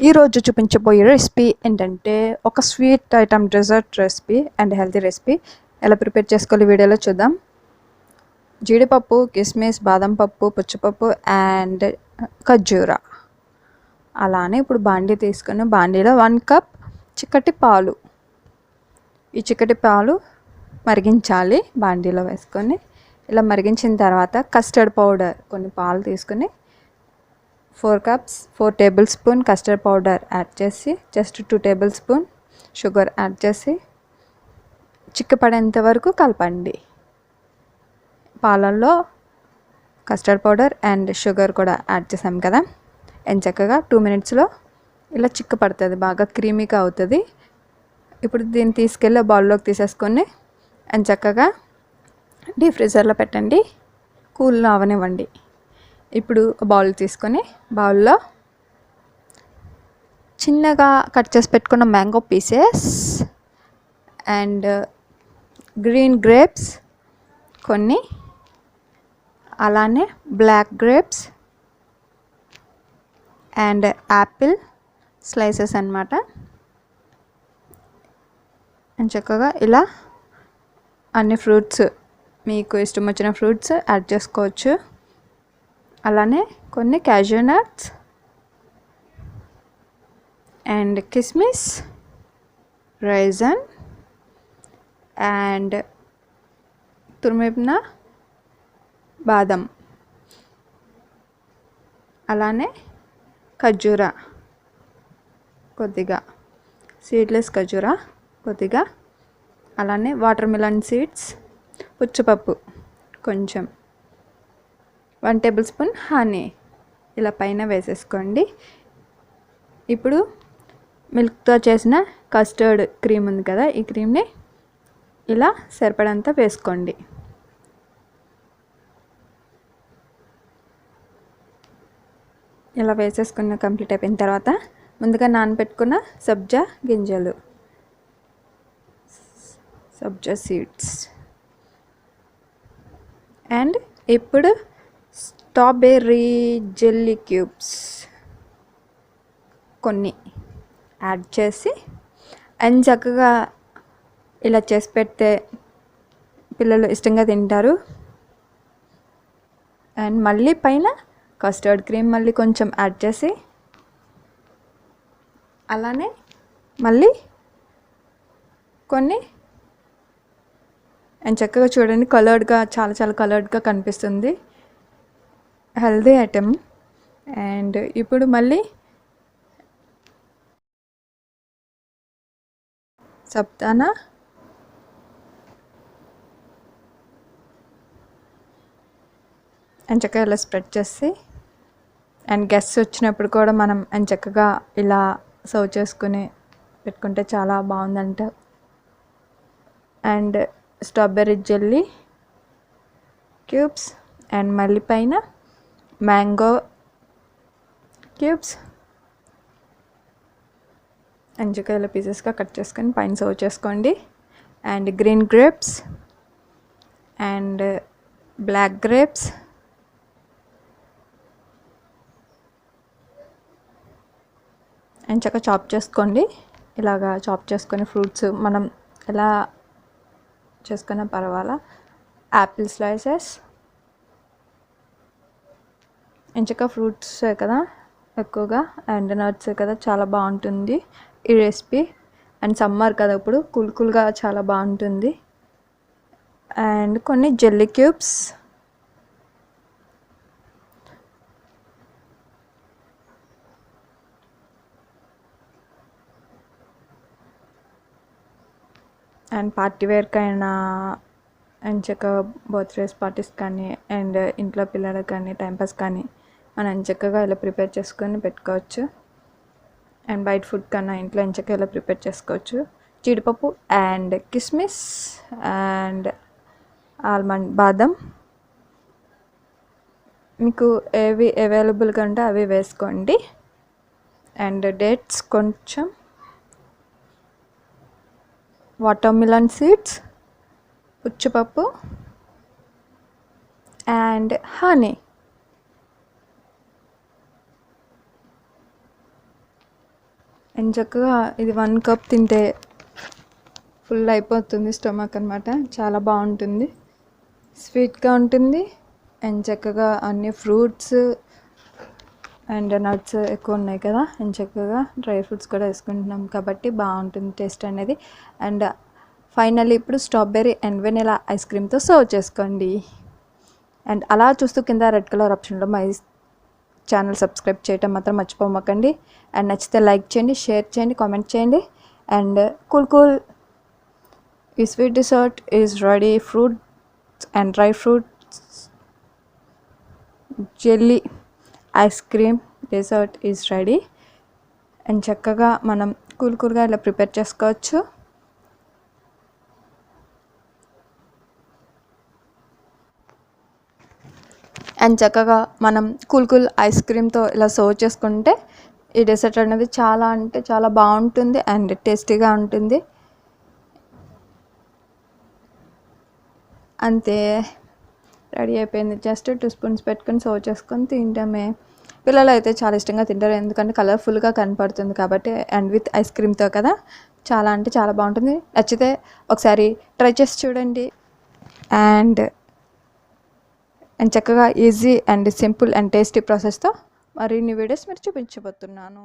ఈరోజు చూపించబోయే రెసిపీ ఏంటంటే ఒక sweet item dessert recipe and healthy recipe. ఎలా ప్రిపేర్ చేసుకోవాలి వీడియోలో చూద్దాం. జీడిపప్పు, కిస్మిస్, బాదం పప్పు, పుచ్చపప్పు అండ్ ఖర్జూర. అలానే ఇప్పుడు బాండీ తీసుకుని బాండీలో 1 కప్ చిక్కటి పాలు. ఈ చిక్కటి పాలు మరిగించాలి. బాండీలో వేసుకొని ఇలా మరిగించిన తర్వాత కస్టర్డ్ పౌడర్ కొన్ని పాలు తీసుకుని 4 tablespoon custard powder add చేసి just 2 tablespoon sugar add చేసి చిక్కపడేంత వరకు కలపండి. పాలల్లో కస్టర్డ్ పౌడర్ అండ్ షుగర్ కూడా యాడ్ చేసాం కదా, చక్కగా 2 మినిట్స్లో ఇలా చిక్కపడుతుంది, బాగా క్రీమీగా అవుతుంది. ఇప్పుడు దీన్ని తీసుకెళ్ళి బౌల్లోకి తీసేసుకొని చక్కగా డీప్ ఫ్రీజర్లో పెట్టండి, కూల్ అవనివ్వండి. ఇప్పుడు బౌల్ తీసుకొని బౌల్లో చిన్నగా కట్ చేసి పెట్టుకున్న mango pieces and green grapes కొన్ని, అలానే black grapes and apple slices అన్నమాట. చక్కగా ఇలా అన్ని ఫ్రూట్స్, మీకు ఇష్టం వచ్చిన ఫ్రూట్స్ యాడ్ చేసుకోవచ్చు. అలానే కొన్ని cashew nuts అండ్ కిస్మిస్, raisin అండ్ తురిమిన బాదం, అలానే ఖర్జూర కొద్దిగా, సీడ్లెస్ ఖర్జూర కొద్దిగా, అలానే వాటర్ మిలన్ సీడ్స్, పుచ్చపప్పు కొంచెం, 1 టేబుల్ స్పూన్ హనీ ఇలా పైన వేసేసుకోండి. ఇప్పుడు మిల్క్తో చేసిన కస్టర్డ్ క్రీమ్ ఉంది కదా, ఈ క్రీమ్ని ఇలా సరిపడంత వేసుకోండి. ఇలా వేసేసుకున్న కంప్లీట్ అయిపోయిన తర్వాత ముందుగా నానబెట్టుకున్న సబ్జా గింజలు, సబ్జా సీడ్స్ అండ్ ఇప్పుడు స్ట్రాబెర్రీ జెల్లీ క్యూబ్స్ కొన్ని యాడ్ చేసి చక్కగా ఇలా చేసి పెడితే పిల్లలు ఇష్టంగా తింటారు. అండ్ మళ్ళీ పైన కస్టర్డ్ క్రీమ్ మళ్ళీ కొంచెం యాడ్ చేసి, అలానే మళ్ళీ కొన్ని చక్కగా చూడండి, కలర్డ్గా చాలా కలర్డ్గా కనిపిస్తుంది, హెల్దీ ఐటెం. అండ్ ఇప్పుడు మళ్ళీ సబ్దానా చక్కగా ఇలా స్ప్రెడ్ చేసి అండ్ గెస్ట్స్ వచ్చినప్పుడు కూడా మనం చక్కగా ఇలా సర్వ్ చేసుకుని పెట్టుకుంటే చాలా బాగుందంట. And strawberry jelly cubes and మళ్ళీ పైన మ్యాంగో క్యూబ్స్ చక్కగా ఇలా పీసెస్గా కట్ చేసుకొని పైన సర్వ్ చేసుకోండి. And green grapes and black grapes చక్కగా చాప్ చేసుకోండి. ఇలాగా చాప్ చేసుకొని ఫ్రూట్స్ మనం ఎలా చేసుకున్నా పర్వాలా. యాపిల్ స్లైసెస్ చక్కగా ఫ్రూట్స్ కదా ఎక్కువగా అండ్ నట్స్ కదా, చాలా బాగుంటుంది ఈ రెసిపీ. అండ్ సమ్మర్ కదా, ఇప్పుడు కూల్గా చాలా బాగుంటుంది. అండ్ కొన్ని జెల్లీ క్యూబ్స్ అండ్ పార్టీ వేర్కైనా చక్కగా బర్త్డేస్ పార్టీస్ కానీ అండ్ ఇంట్లో పిల్లలకు కానీ టైంపాస్ కానీ మనం చక్కగా ఇలా ప్రిపేర్ చేసుకొని పెట్టుకోవచ్చు. అండ్ బయట ఫుడ్ కన్నా ఇంట్లో చక్కగా ఇలా ప్రిపేర్ చేసుకోవచ్చు. జీడిపప్పు అండ్ కిస్మిస్ అండ్ ఆల్మండ్, బాదం మీకు ఏవి అవైలబుల్గా ఉంటే అవి వేసుకోండి. అండ్ డేట్స్ కొంచెం, వాటర్ మిలన్ సీడ్స్, పుచ్చపప్పు అండ్ హనీ. అండ్ చక్కగా ఇది 1 కప్ తింటే ఫుల్ అయిపోతుంది స్టమక్ అనమాట. చాలా బాగుంటుంది, స్వీట్గా ఉంటుంది. అండ్ చక్కగా అన్ని ఫ్రూట్స్ అండ్ నట్స్ ఎక్కువ ఉన్నాయి కదా, అండ్ చక్కగా డ్రై ఫ్రూట్స్ కూడా వేసుకుంటున్నాం కాబట్టి బాగుంటుంది టేస్ట్ అనేది. అండ్ ఫైనల్లీ ఇప్పుడు స్ట్రాబెర్రీ అండ్ వెనిలా ఐస్ క్రీమ్తో సర్వ్ చేసుకోండి. అండ్ అలా చూస్తూ కింద రెడ్ కలర్ ఆప్షన్లో మై ఛానల్ సబ్స్క్రైబ్ చేయటం మాత్రం మర్చిపోమకండి. అండ్ నచ్చితే లైక్ చేయండి, షేర్ చేయండి, కామెంట్ చేయండి. అండ్ కూల్ ఈ sweet dessert is ready. Fruits and dry fruits jelly ice cream dessert is ready. And చక్కగా మనం కూల్గా ఇలా ప్రిపేర్ చేసుకోవచ్చు. అండ్ చక్కగా మనం కూల్ ఐస్ క్రీమ్తో ఇలా సర్వ్ చేసుకుంటే ఈ డెజర్ట్ అనేది చాలా అంటే చాలా బాగుంటుంది అండ్ టేస్టీగా ఉంటుంది. అంతే, రెడీ అయిపోయింది. జస్ట్ 2 స్పూన్స్ పెట్టుకొని సర్వ్ చేసుకొని తింటామే. పిల్లలు అయితే చాలా ఇష్టంగా తింటారు, ఎందుకంటే కలర్ఫుల్గా కనపడుతుంది కాబట్టి. అండ్ విత్ ఐస్ క్రీమ్తో కదా, చాలా అంటే చాలా బాగుంటుంది. నచ్చితే ఒకసారి ట్రై చేసి చూడండి. అండ్ చక్కగా easy and simple and tasty ప్రాసెస్తో మరిన్ని వీడియోస్ మీరు చూపించబోతున్నాను.